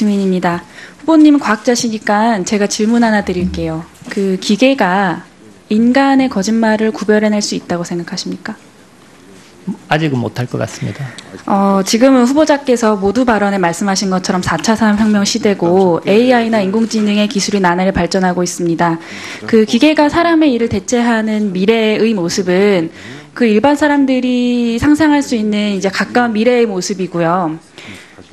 김시민입니다. 후보님은 과학자시니까 제가 질문 하나 드릴게요. 그 기계가 인간의 거짓말을 구별해낼 수 있다고 생각하십니까? 아직은 못할 것 같습니다. 지금은 후보자께서 모두 발언에 말씀하신 것처럼 4차 산업혁명 시대고 AI나 인공지능의 기술이 나날이 발전하고 있습니다. 그 기계가 사람의 일을 대체하는 미래의 모습은 그 일반 사람들이 상상할 수 있는 이제 가까운 미래의 모습이고요.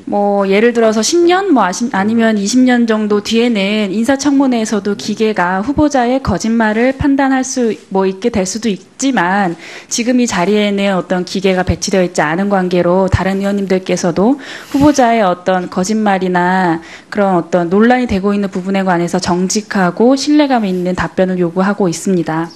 뭐 예를 들어서 10년 뭐 아니면 20년 정도 뒤에는 인사청문회에서도 기계가 후보자의 거짓말을 판단할 수 뭐 있게 될 수도 있지만 지금 이 자리에는 어떤 기계가 배치되어 있지 않은 관계로 다른 의원님들께서도 후보자의 어떤 거짓말이나 그런 어떤 논란이 되고 있는 부분에 관해서 정직하고 신뢰감 있는 답변을 요구하고 있습니다.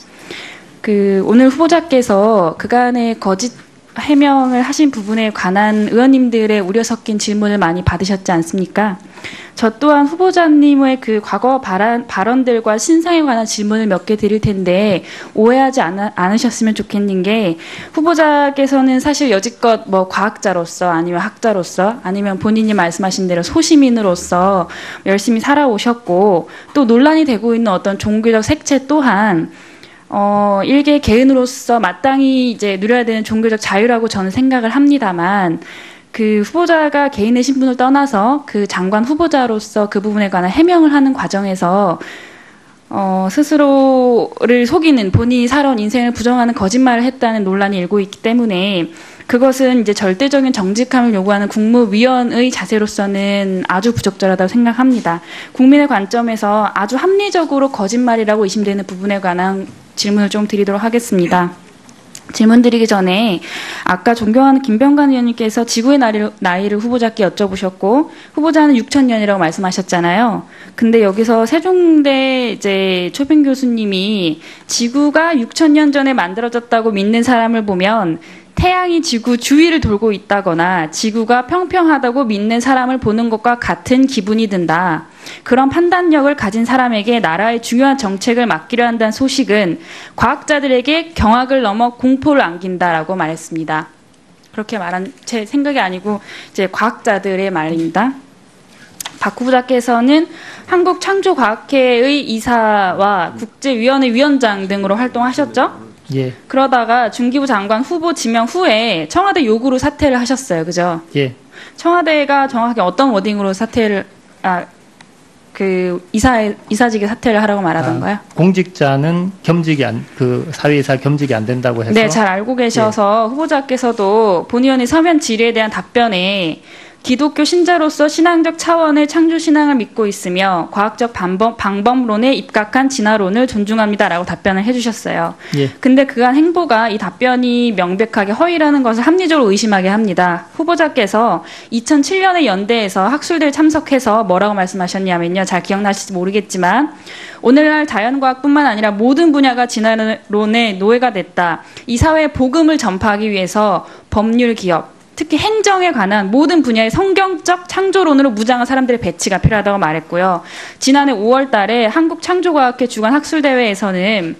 오늘 후보자께서 그간의 거짓 해명을 하신 부분에 관한 의원님들의 우려 섞인 질문을 많이 받으셨지 않습니까? 저 또한 후보자님의 그 과거 발언들과 신상에 관한 질문을 몇 개 드릴 텐데 오해하지 않으셨으면 좋겠는 게 후보자께서는 사실 여지껏 뭐 과학자로서 아니면 학자로서 아니면 본인이 말씀하신 대로 소시민으로서 열심히 살아오셨고 또 논란이 되고 있는 어떤 종교적 색채 또한 일개 개인으로서 마땅히 이제 누려야 되는 종교적 자유라고 저는 생각을 합니다만 그 후보자가 개인의 신분을 떠나서 그 장관 후보자로서 그 부분에 관한 해명을 하는 과정에서 스스로를 속이는 본인이 살아온 인생을 부정하는 거짓말을 했다는 논란이 일고 있기 때문에 그것은 이제 절대적인 정직함을 요구하는 국무위원의 자세로서는 아주 부적절하다고 생각합니다. 국민의 관점에서 아주 합리적으로 거짓말이라고 의심되는 부분에 관한 질문을 좀 드리도록 하겠습니다. 질문 드리기 전에 아까 존경하는 김병관 의원님께서 지구의 나이를 후보자께 여쭤보셨고 후보자는 6,000년이라고 말씀하셨잖아요. 근데 여기서 세종대 이제 초빙 교수님이 지구가 6,000년 전에 만들어졌다고 믿는 사람을 보면 태양이 지구 주위를 돌고 있다거나 지구가 평평하다고 믿는 사람을 보는 것과 같은 기분이 든다. 그런 판단력을 가진 사람에게 나라의 중요한 정책을 맡기려 한다는 소식은 과학자들에게 경악을 넘어 공포를 안긴다라고 말했습니다. 그렇게 말한 제 생각이 아니고 이제 과학자들의 말입니다. 박 후보자께서는 한국창조과학회의 이사와 국제위원회 위원장 등으로 활동하셨죠? 예. 그러다가 중기부 장관 후보 지명 후에 청와대 요구로 사퇴를 하셨어요. 그죠? 예. 청와대가 정확하게 어떤 워딩으로 이사직에 사퇴를 하라고 말하던가요? 공직자는 사회이사 겸직이 안 된다고 해서. 네, 잘 알고 계셔서 예. 후보자께서도 본 의원의 서면 질의에 대한 답변에 기독교 신자로서 신앙적 차원의 창조신앙을 믿고 있으며 과학적 방법론에 입각한 진화론을 존중합니다라고 답변을 해주셨어요. 예. 근데 그간 행보가 이 답변이 명백하게 허위라는 것을 합리적으로 의심하게 합니다. 후보자께서 2007년에 연대에서 학술대회 참석해서 뭐라고 말씀하셨냐면요. 잘 기억나실지 모르겠지만 오늘날 자연과학뿐만 아니라 모든 분야가 진화론의 노예가 됐다. 이 사회의 복음을 전파하기 위해서 법률 기업, 특히 행정에 관한 모든 분야의 성경적 창조론으로 무장한 사람들의 배치가 필요하다고 말했고요. 지난해 5월 달에 한국창조과학회 주관 학술대회에서는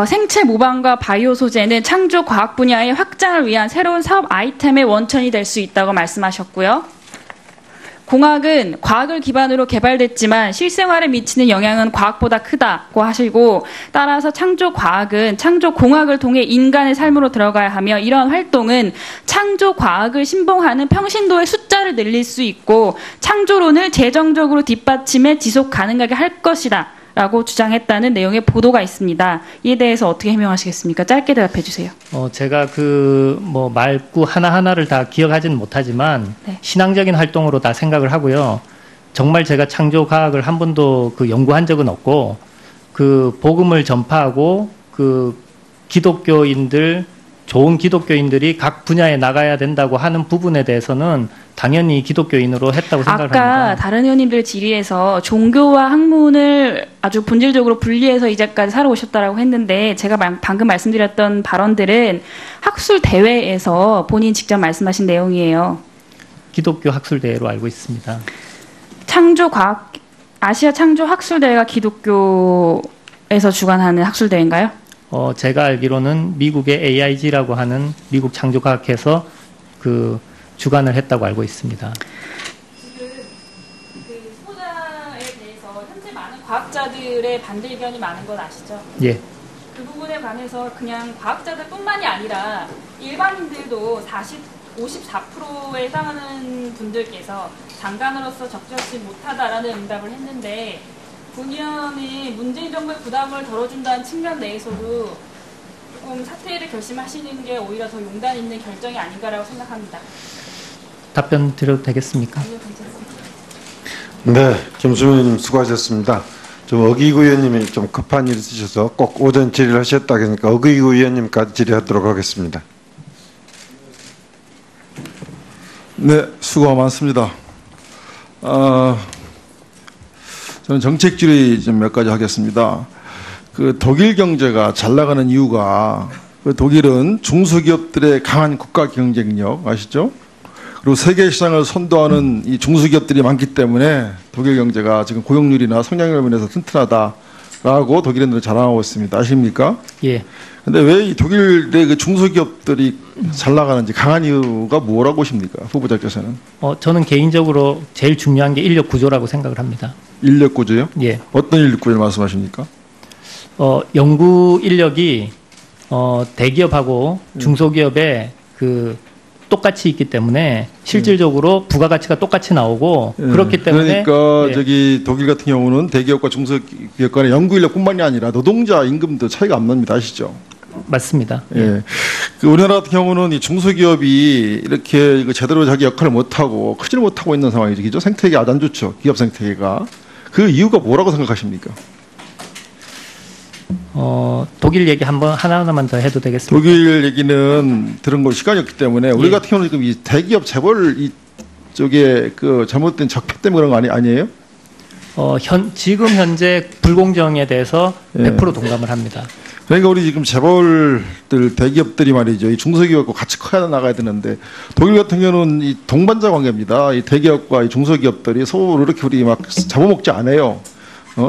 생체 모방과 바이오 소재는 창조과학 분야의 확장을 위한 새로운 사업 아이템의 원천이 될 수 있다고 말씀하셨고요. 공학은 과학을 기반으로 개발됐지만 실생활에 미치는 영향은 과학보다 크다고 하시고 따라서 창조과학은 창조공학을 통해 인간의 삶으로 들어가야 하며 이러한 활동은 창조과학을 신봉하는 평신도의 숫자를 늘릴 수 있고 창조론을 재정적으로 뒷받침해 지속 가능하게 할 것이다 라고 주장했다는 내용의 보도가 있습니다. 이에 대해서 어떻게 해명하시겠습니까? 짧게 대답해 주세요. 제가 말구 하나하나를 다 기억하지는 못하지만 네. 신앙적인 활동으로 다 생각을 하고요. 정말 제가 창조과학을 한 번도 연구한 적은 없고 복음을 전파하고 좋은 기독교인들이 각 분야에 나가야 된다고 하는 부분에 대해서는 당연히 기독교인으로 했다고 생각합니다. 아까 다른 의원님들 질의에서 종교와 학문을 아주 본질적으로 분리해서 이제까지 살아오셨다고 했는데 제가 방금 말씀드렸던 발언들은 학술대회에서 본인 직접 말씀하신 내용이에요. 기독교 학술대회로 알고 있습니다. 아시아 창조학술대회가 기독교에서 주관하는 학술대회인가요? 제가 알기로는 미국의 AIG라고 하는 미국 창조과학회에서 주관을 했다고 알고 있습니다. 그 후보자에 대해서 현재 많은 과학자들의 반대 의견이 많은 건 아시죠? 예. 그 부분에 관해서 그냥 과학자들뿐만이 아니라 일반인들도 54%에 해당하는 분들께서 장관으로서 적절치 못하다라는 응답을 했는데 본 의원이 문재인 정부의 부담을 덜어준다는 측면 내에서도 조금 사퇴를 결심하시는 게 오히려 더 용단 있는 결정이 아닌가라고 생각합니다. 답변 드려도 되겠습니까? 아니요, 괜찮습니다. 네, 김수민 의원님 수고하셨습니다. 좀 어기구 의원님이 좀 급한 일 있으셔서 꼭 오전 질의를 하셨다 그러니까 어기구 의원님까지 질의하도록 하겠습니다. 네, 수고가 많습니다. 저는 정책 질의 좀 몇 가지 하겠습니다. 그 독일 경제가 잘 나가는 이유가 그 독일은 중소기업들의 강한 국가 경쟁력 아시죠? 그리고 세계 시장을 선도하는 이 중소기업들이 많기 때문에 독일 경제가 지금 고용률이나 성장률 면에서 튼튼하다라고 독일인들은 자랑하고 있습니다. 아십니까? 예. 근데 왜 이 독일의 그 중소기업들이 잘 나가는지 강한 이유가 뭐라고 보십니까? 후보자께서는. 저는 개인적으로 제일 중요한 게 인력 구조라고 생각을 합니다. 인력 구조요? 예. 어떤 인력 구조를 말씀하십니까? 연구 인력이 대기업하고 중소기업에 그 똑같이 있기 때문에 실질적으로 부가가치가 똑같이 나오고 그렇기 때문에 그러니까 예. 저기 독일 같은 경우는 대기업과 중소기업 간의 연구 인력뿐만이 아니라 노동자 임금도 차이가 안 납니다. 아시죠? 맞습니다. 예. 그 우리나라 같은 경우는 이 중소기업이 이렇게 이거 제대로 자기 역할을 못하고 크지를 못하고 있는 상황이죠. 그죠? 생태계 아주 안 좋죠. 기업 생태계가. 그 이유가 뭐라고 생각하십니까? 독일 얘기 하나만 더 해도 되겠습니까? 독일 얘기는 들은 걸 시간이 없기 때문에 우리 예. 같은 경우는 지금 이 대기업 재벌 이쪽에 그 잘못된 적폐 때문에 그런 거 아니에요? 지금 현재 불공정에 대해서 예. 100% 동감을 합니다. 그러니까 우리 지금 재벌들 대기업들이 말이죠. 이 중소기업과 같이 커야 나가야 되는데 독일 같은 경우는 이 동반자 관계입니다. 이 대기업과 이 중소기업들이 서로 이렇게 우리 막 잡아먹지 않아요.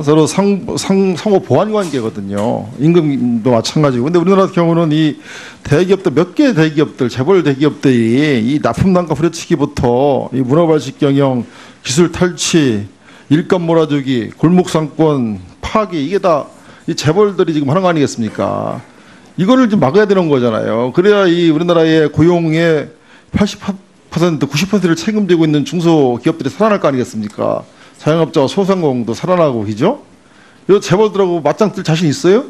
서로 상호 보완 관계거든요. 임금도 마찬가지고. 근데 우리나라 같은 경우는 이 대기업들 몇 개의 대기업들, 재벌 대기업들이 이 납품 단가 후려치기부터 이 문화발식 경영, 기술 탈취, 일감 몰아주기, 골목 상권 파기 이게 다 이 재벌들이 지금 하는 거 아니겠습니까? 이거를 좀 막아야 되는 거잖아요. 그래야 이 우리나라의 고용의 80%, 90%를 책임지고 있는 중소기업들이 살아날 거 아니겠습니까? 자영업자와 소상공도 살아나고 그죠? 이 재벌들하고 맞짱 뜰 자신 있어요?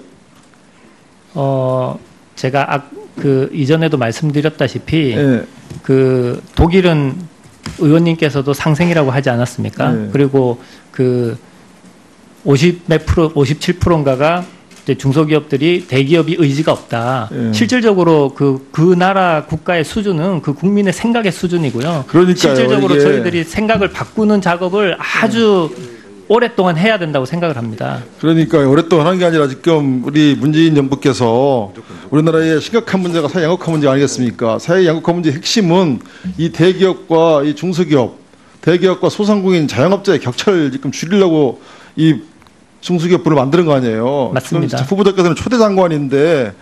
제가 그 이전에도 말씀드렸다시피 예. 그 독일은 의원님께서도 상생이라고 하지 않았습니까? 네. 그리고 그 57%인가가 중소기업들이 대기업이 의지가 없다. 예. 실질적으로 그 나라 국가의 수준은 그 국민의 생각의 수준이고요. 그러니까요. 실질적으로 이게 저희들이 생각을 바꾸는 작업을 아주 오랫동안 해야 된다고 생각을 합니다. 그러니까 오랫동안 하는 게 아니라 지금 우리 문재인 정부께서 우리나라의 심각한 문제가 사회 양극화 문제 아니겠습니까? 사회 양극화 문제의 핵심은 이 대기업과 이 중소기업, 대기업과 소상공인 자영업자의 격차를 지금 줄이려고 이 중소기업부를 만드는 거 아니에요. 맞습니다. 후보자께서는 초대 장관인데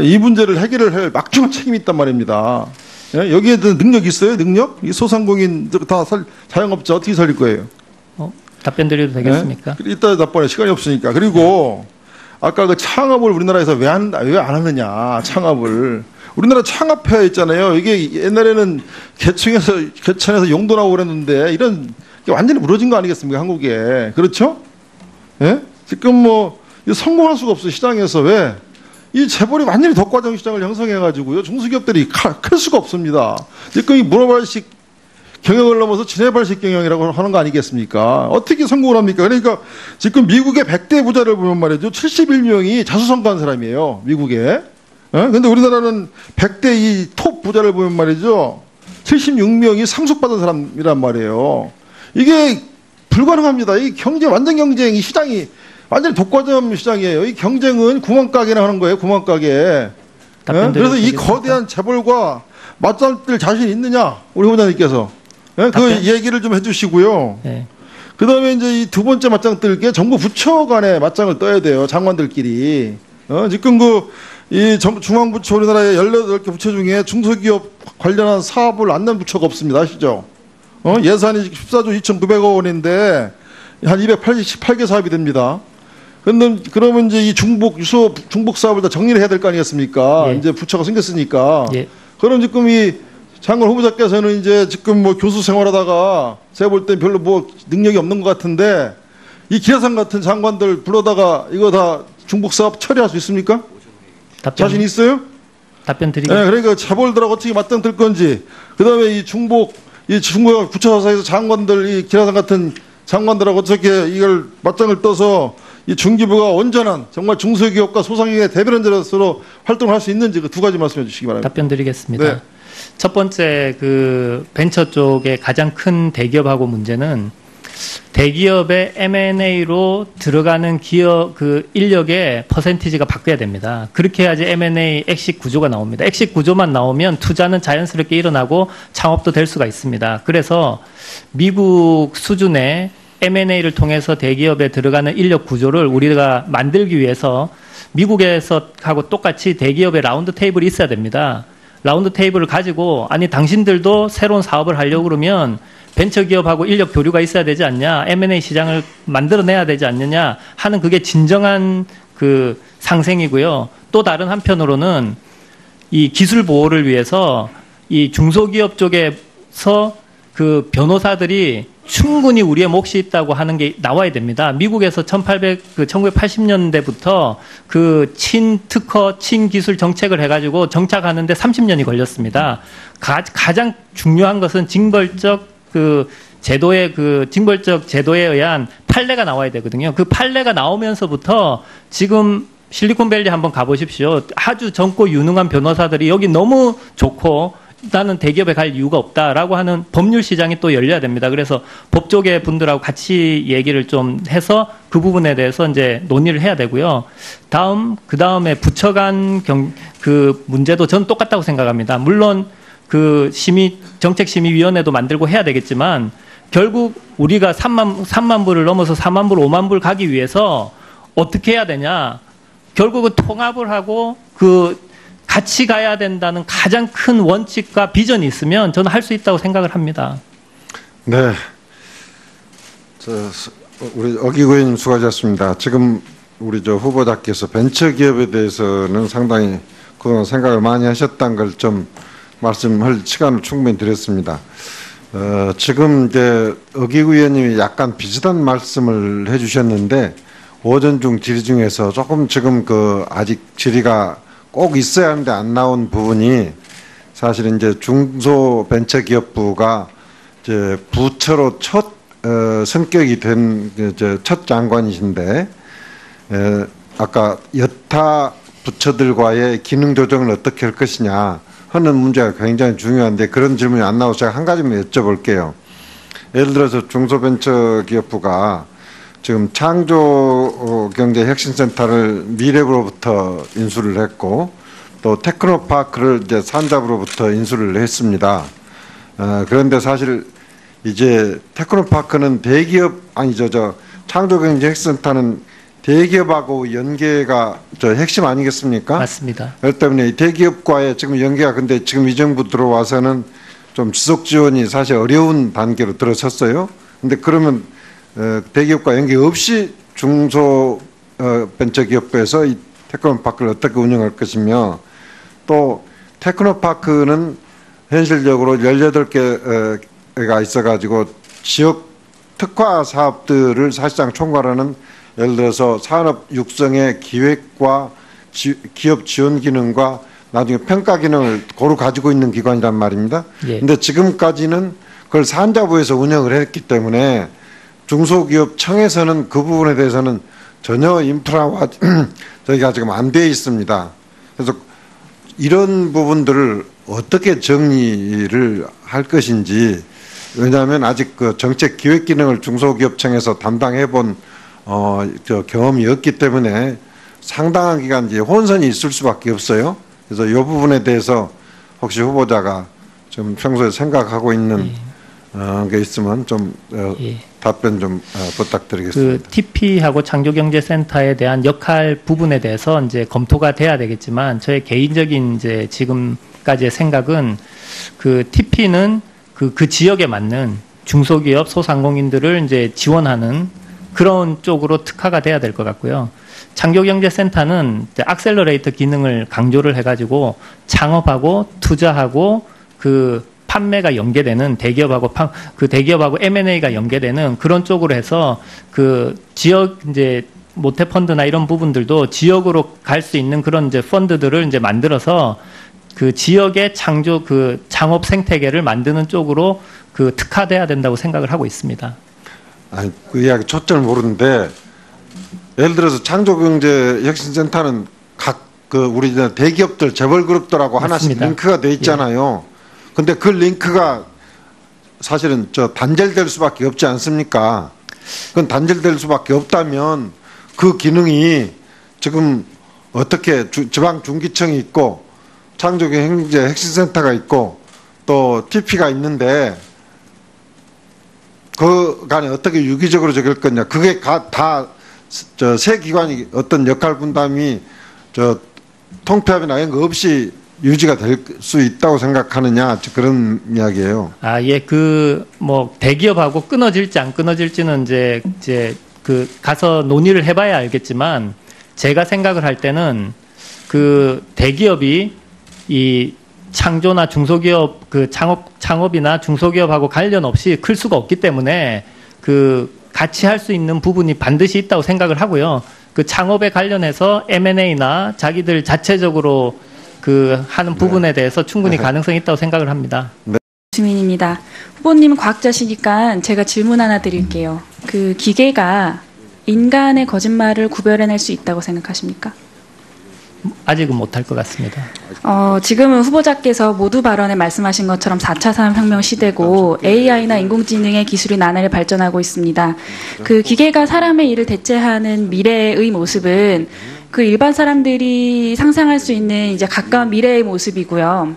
이 문제를 해결을 할 막중한 책임이 있단 말입니다. 예? 여기에 대한 능력 있어요? 능력? 이 소상공인 다 자영업자 어떻게 살릴 거예요? 답변 드려도 되겠습니까? 네? 이따 답변에 시간이 없으니까. 그리고 아까 그 창업을 우리나라에서 왜 안 하느냐, 창업을. 우리나라 창업회 있잖아요. 이게 옛날에는 개천에서 용도 나오고 그랬는데 이런 게 완전히 무너진 거 아니겠습니까? 한국에. 그렇죠? 예? 지금 뭐 성공할 수가 없어요. 시장에서. 왜? 이 재벌이 완전히 덕과정 시장을 형성해가지고요. 중소기업들이 클 수가 없습니다. 지금 이 문어발식 경영을 넘어서 지네발식 경영이라고 하는 거 아니겠습니까? 어떻게 성공을 합니까? 그러니까 지금 미국의 100대 부자를 보면 말이죠. 71명이 자수성가한 사람이에요. 미국에. 근데 우리나라는 100대 이 톱 부자를 보면 말이죠. 76명이 상속받은 사람이란 말이에요. 이게 불가능합니다. 이 완전 경쟁, 이 시장이 완전히 독과점 시장이에요. 이 경쟁은 구멍가게나 하는 거예요. 구멍가게. 그래서 이 거대한 재벌과 맞짱 뜰 자신 있느냐? 우리 후보자님께서. 그 얘기를 좀 해주시고요. 네. 그 다음에 이제 이 두 번째 맞짱 뜰 게 정부 부처 간에 맞짱을 떠야 돼요. 장관들끼리. 지금 이 중앙부처 우리나라의 18개 부처 중에 중소기업 관련한 사업을 안 낸 부처가 없습니다. 아시죠? 예산이 14조 2,900억 원인데 한 288개 사업이 됩니다. 그러면 이제 이 중복 사업을 다 정리를 해야 될 거 아니겠습니까? 예. 이제 부처가 생겼으니까. 예. 그럼 지금 이 장관 후보자께서는 이제 지금 뭐 교수 생활하다가 제가 볼 땐 별로 뭐 능력이 없는 것 같은데 이 기라상 같은 장관들 불러다가 이거 다 중복 사업 처리할 수 있습니까? 자신 있어요? 답변 드리겠습니다. 네, 그러니까 자벌들하고 어떻게 맞짱뜰 건지, 그 다음에 이 중복 부처사에서 장관들, 이 기라상 같은 장관들하고 어떻게 이걸 맞짱을 떠서 이 중기부가 온전한 정말 중소기업과 소상기업의 대변인으로 활동을 할 수 있는지 그 두 가지 말씀해 주시기 바랍니다. 답변 드리겠습니다. 네. 첫 번째 그 벤처 쪽의 가장 큰 대기업하고 문제는 대기업의 M&A로 들어가는 기업 그 인력의 퍼센티지가 바뀌어야 됩니다. 그렇게 해야지 M&A 엑식 구조가 나옵니다. 엑식 구조만 나오면 투자는 자연스럽게 일어나고 창업도 될 수가 있습니다. 그래서 미국 수준의 M&A를 통해서 대기업에 들어가는 인력 구조를 우리가 만들기 위해서 미국에서 하고 똑같이 대기업의 라운드 테이블이 있어야 됩니다. 라운드 테이블을 가지고 아니 당신들도 새로운 사업을 하려고 그러면 벤처기업하고 인력 교류가 있어야 되지 않냐, M&A 시장을 만들어내야 되지 않느냐 하는 그게 진정한 그 상생이고요. 또 다른 한편으로는 이 기술 보호를 위해서 이 중소기업 쪽에서 그 변호사들이 충분히 우리의 몫이 있다고 하는 게 나와야 됩니다. 미국에서 1980년대부터 그 친특허, 친기술 정책을 해가지고 정착하는데 30년이 걸렸습니다. 가장 중요한 것은 징벌적 제도에 의한 판례가 나와야 되거든요. 그 판례가 나오면서부터 지금 실리콘밸리 한번 가보십시오. 아주 젊고 유능한 변호사들이 여기 너무 좋고 나는 대기업에 갈 이유가 없다라고 하는 법률 시장이 또 열려야 됩니다. 그래서 법조계 분들하고 같이 얘기를 좀 해서 그 부분에 대해서 이제 논의를 해야 되고요. 그 다음에 부처 간 그 문제도 저는 똑같다고 생각합니다. 물론 그 정책심의위원회도 만들고 해야 되겠지만 결국 우리가 3만 불을 넘어서 4만 불, 5만 불 가기 위해서 어떻게 해야 되냐? 결국은 통합을 하고 같이 가야 된다는 가장 큰 원칙과 비전이 있으면 저는 할 수 있다고 생각을 합니다. 네. 우리 어기구 의원님 수고하셨습니다. 지금 우리 후보자께서 벤처기업에 대해서는 상당히 그동안 생각을 많이 하셨다는 걸 좀 말씀할 시간을 충분히 드렸습니다. 지금 이제 어기구 의원님이 약간 비슷한 말씀을 해주셨는데 오전 중 질의 중에서 조금 지금 아직 질의가 꼭 있어야 하는데 안 나온 부분이 사실은 이제 중소벤처기업부가 이제 부처로 첫 성격이 된 첫 장관이신데 아까 여타 부처들과의 기능 조정을 어떻게 할 것이냐 하는 문제가 굉장히 중요한데 그런 질문이 안 나와서 제가 한 가지만 여쭤볼게요. 예를 들어서 중소벤처기업부가 지금 창조경제혁신센터를 미래부로부터 인수를 했고 또 테크노파크를 이제 산자부로부터 인수를 했습니다. 그런데 사실 이제 테크노파크는 창조경제혁신센터는 대기업하고 연계가 핵심 아니겠습니까? 맞습니다. 그렇기 때문에 대기업과의 지금 연계가 근데 지금 이 정부 들어와서는 좀 지속 지원이 사실 어려운 단계로 들어섰어요. 근데 그러면 대기업과 연계 없이 중소벤처기업부에서 이 테크노파크를 어떻게 운영할 것이며 또 테크노파크는 현실적으로 18개가 있어가지고 지역 특화 사업들을 사실상 총괄하는 예를 들어서 산업 육성의 기획과 기업 지원 기능과 나중에 평가 기능을 고루 가지고 있는 기관이란 말입니다. 그런데 지금까지는 그걸 산자부에서 운영을 했기 때문에 중소기업청에서는 그 부분에 대해서는 전혀 인프라와 저희가 지금 안 돼 있습니다. 그래서 이런 부분들을 어떻게 정리를 할 것인지 왜냐하면 아직 그 정책 기획 기능을 중소기업청에서 담당해 본 경험이 없기 때문에 상당한 기간 이제 혼선이 있을 수밖에 없어요. 그래서 이 부분에 대해서 혹시 후보자가 좀 평소에 생각하고 있는 게 있으면 좀 답변 좀 부탁드리겠습니다. 그 TP하고 창조경제센터에 대한 역할 부분에 대해서 이제 검토가 돼야 되겠지만 저의 개인적인 이제 지금까지의 생각은 그 TP는 그 지역에 맞는 중소기업, 소상공인들을 이제 지원하는 그런 쪽으로 특화가 돼야 될 것 같고요. 창조경제센터는 이제 액셀러레이터 기능을 강조를 해가지고 창업하고 투자하고 그 판매가 연계되는 대기업하고 M&A가 연계되는 그런 쪽으로 해서 그 지역 이제 모태펀드나 이런 부분들도 지역으로 갈 수 있는 그런 이제 펀드들을 이제 만들어서 그 지역의 창업 생태계를 만드는 쪽으로 그 특화돼야 된다고 생각을 하고 있습니다. 아니, 그 이야기 초점을 모르는데 예를 들어서 창조경제혁신센터는 우리 대기업들 재벌그룹들하고 하나씩 맞습니다. 링크가 돼 있잖아요. 근데 그 링크가 사실은 단절될 수밖에 없지 않습니까? 그건 단절될 수밖에 없다면 그 기능이 지금 어떻게 지방 중기청이 있고 창조경제혁신센터가 있고 또 TP가 있는데 그 간에 어떻게 유기적으로 적일 거냐? 그게 다 세 기관이 어떤 역할 분담이 통폐합이나 이런 거 없이 유지가 될 수 있다고 생각하느냐 그런 이야기예요. 예, 대기업하고 끊어질지 안 끊어질지는 이제 가서 논의를 해봐야 알겠지만 제가 생각을 할 때는 그 대기업이 이 창조나 중소기업 창업이나 중소기업하고 관련 없이 클 수가 없기 때문에 같이 할 수 있는 부분이 반드시 있다고 생각을 하고요. 그 창업에 관련해서 M&A나 자기들 자체적으로 하는 부분에 대해서 충분히 가능성이 있다고 생각을 합니다. 주민입니다. 후보님은 과학자시니까 제가 질문 하나 드릴게요. 그 기계가 인간의 거짓말을 구별해낼 수 있다고 생각하십니까? 아직은 못할 것 같습니다. 지금은 후보자께서 모두 발언에 말씀하신 것처럼 4차 산업혁명 시대고 AI나 인공지능의 기술이 나날이 발전하고 있습니다. 그 기계가 사람의 일을 대체하는 미래의 모습은 그 일반 사람들이 상상할 수 있는 이제 가까운 미래의 모습이고요.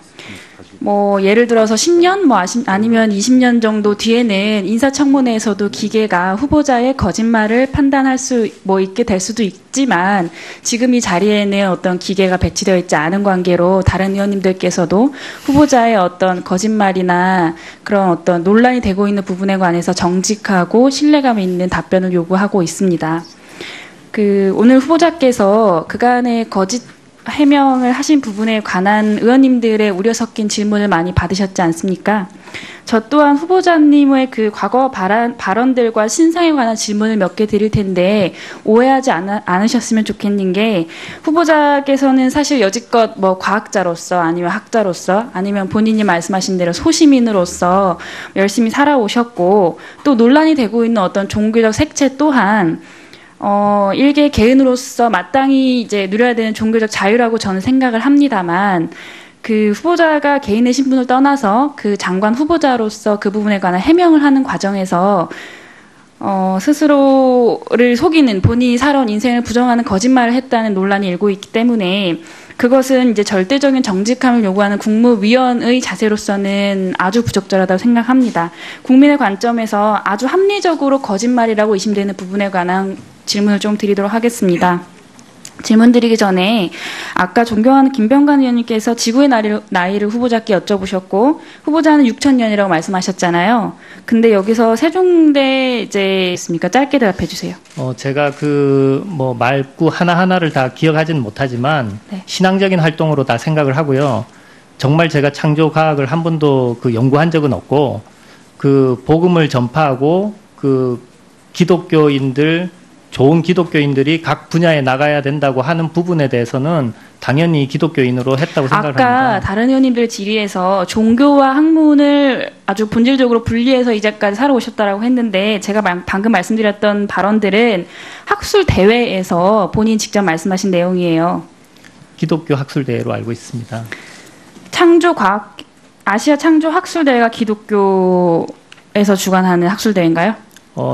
예를 들어서 10년, 아니면 20년 정도 뒤에는 인사청문회에서도 기계가 후보자의 거짓말을 판단할 수 있게 될 수도 있지만 지금 이 자리에는 어떤 기계가 배치되어 있지 않은 관계로 다른 의원님들께서도 후보자의 어떤 거짓말이나 그런 어떤 논란이 되고 있는 부분에 관해서 정직하고 신뢰감 있는 답변을 요구하고 있습니다. 오늘 후보자께서 그간의 거짓 해명을 하신 부분에 관한 의원님들의 우려 섞인 질문을 많이 받으셨지 않습니까? 저 또한 후보자님의 과거 발언들과 신상에 관한 질문을 몇 개 드릴 텐데 오해하지 않으셨으면 좋겠는 게 후보자께서는 사실 여지껏 과학자로서 아니면 학자로서 아니면 본인이 말씀하신 대로 소시민으로서 열심히 살아오셨고 또 논란이 되고 있는 어떤 종교적 색채 또한 일개 개인으로서 마땅히 이제 누려야 되는 종교적 자유라고 저는 생각을 합니다만 그 후보자가 개인의 신분을 떠나서 그 장관 후보자로서 그 부분에 관한 해명을 하는 과정에서 스스로를 속이는 본인이 살아온 인생을 부정하는 거짓말을 했다는 논란이 일고 있기 때문에 그것은 이제 절대적인 정직함을 요구하는 국무위원의 자세로서는 아주 부적절하다고 생각합니다. 국민의 관점에서 아주 합리적으로 거짓말이라고 의심되는 부분에 관한 질문을 좀 드리도록 하겠습니다. 질문 드리기 전에 아까 존경하는 김병관 의원님께서 지구의 나이를 후보자께 여쭤보셨고 후보자는 6,000년이라고 말씀하셨잖아요. 근데 여기서 세종대 있습니까? 짧게 대답해 주세요. 제가 말구 하나하나를 다 기억하지는 못하지만 네. 신앙적인 활동으로 다 생각을 하고요. 정말 제가 창조과학을 한 번도 연구한 적은 없고 복음을 전파하고 좋은 기독교인들이 각 분야에 나가야 된다고 하는 부분에 대해서는 당연히 기독교인으로 했다고 생각을 합니다. 아까 다른 의원님들 질의에서 종교와 학문을 아주 본질적으로 분리해서 이제까지 살아오셨다라고 했는데 제가 방금 말씀드렸던 발언들은 학술 대회에서 본인 직접 말씀하신 내용이에요. 기독교 학술 대회로 알고 있습니다. 아시아 창조 학술 대회가 기독교에서 주관하는 학술 대회인가요?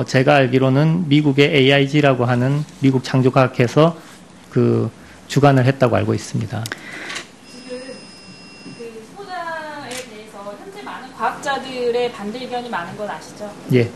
제가 알기로는 미국의 AIG라고 하는 미국 창조과학회에서 주관을 했다고 알고 있습니다. 지금 후보자에 대해서 현재 많은 과학자들의 반대 의견이 많은 건 아시죠? 예.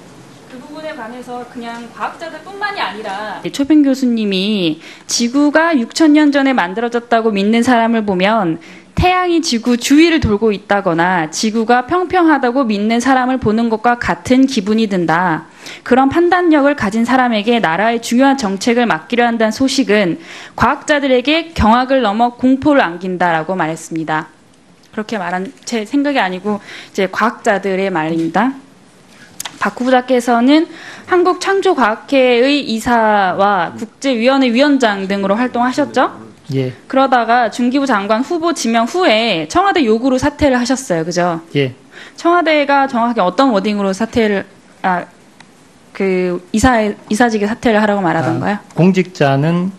그 부분에 관해서 그냥 과학자들뿐만이 아니라 초빙 교수님이 지구가 6,000년 전에 만들어졌다고 믿는 사람을 보면 태양이 지구 주위를 돌고 있다거나 지구가 평평하다고 믿는 사람을 보는 것과 같은 기분이 든다. 그런 판단력을 가진 사람에게 나라의 중요한 정책을 맡기려 한다는 소식은 과학자들에게 경악을 넘어 공포를 안긴다라고 말했습니다. 그렇게 말한 제 생각이 아니고 이제 과학자들의 말입니다. 박 후보자께서는 한국창조과학회의 이사와 국제위원회 위원장 등으로 활동하셨죠? 예. 그러다가 중기부 장관 후보 지명 후에 청와대 요구로 사퇴를 하셨어요. 그죠? 예. 청와대가 정확하게 어떤 워딩으로 사퇴를 이사직에 사퇴를 하라고 말하던가요? 공직자는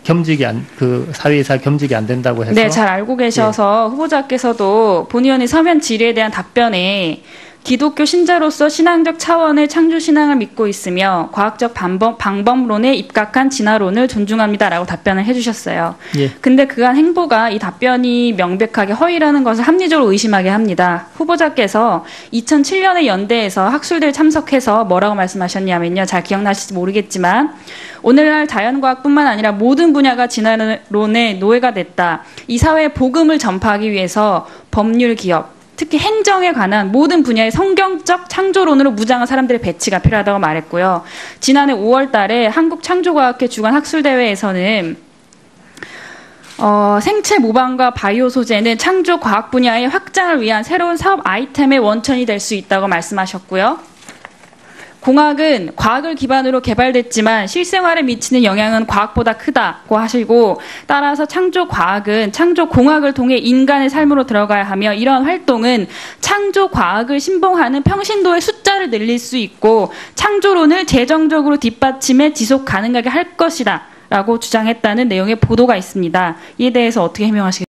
사회이사 겸직이 안 된다고 해서. 네, 잘 알고 계셔서 후보자께서도 본의원의 서면 질의에 대한 답변에 기독교 신자로서 신앙적 차원의 창조신앙을 믿고 있으며 과학적 방법론에 입각한 진화론을 존중합니다라고 답변을 해주셨어요. 예. 근데 그간 행보가 이 답변이 명백하게 허위라는 것을 합리적으로 의심하게 합니다. 후보자께서 2007년에 연대에서 학술대회 참석해서 뭐라고 말씀하셨냐면요. 잘 기억나실지 모르겠지만 오늘날 자연과학뿐만 아니라 모든 분야가 진화론의 노예가 됐다. 이 사회에 복음을 전파하기 위해서 법률 기업, 특히 행정에 관한 모든 분야의 성경적 창조론으로 무장한 사람들의 배치가 필요하다고 말했고요. 지난해 5월 달에 한국창조과학회 주관 학술대회에서는 생체 모방과 바이오 소재는 창조과학 분야의 확장을 위한 새로운 사업 아이템의 원천이 될 수 있다고 말씀하셨고요. 공학은 과학을 기반으로 개발됐지만 실생활에 미치는 영향은 과학보다 크다고 하시고 따라서 창조과학은 창조공학을 통해 인간의 삶으로 들어가야 하며 이러한 활동은 창조과학을 신봉하는 평신도의 숫자를 늘릴 수 있고 창조론을 재정적으로 뒷받침해 지속 가능하게 할 것이다 라고 주장했다는 내용의 보도가 있습니다. 이에 대해서 어떻게 해명하시겠습니까?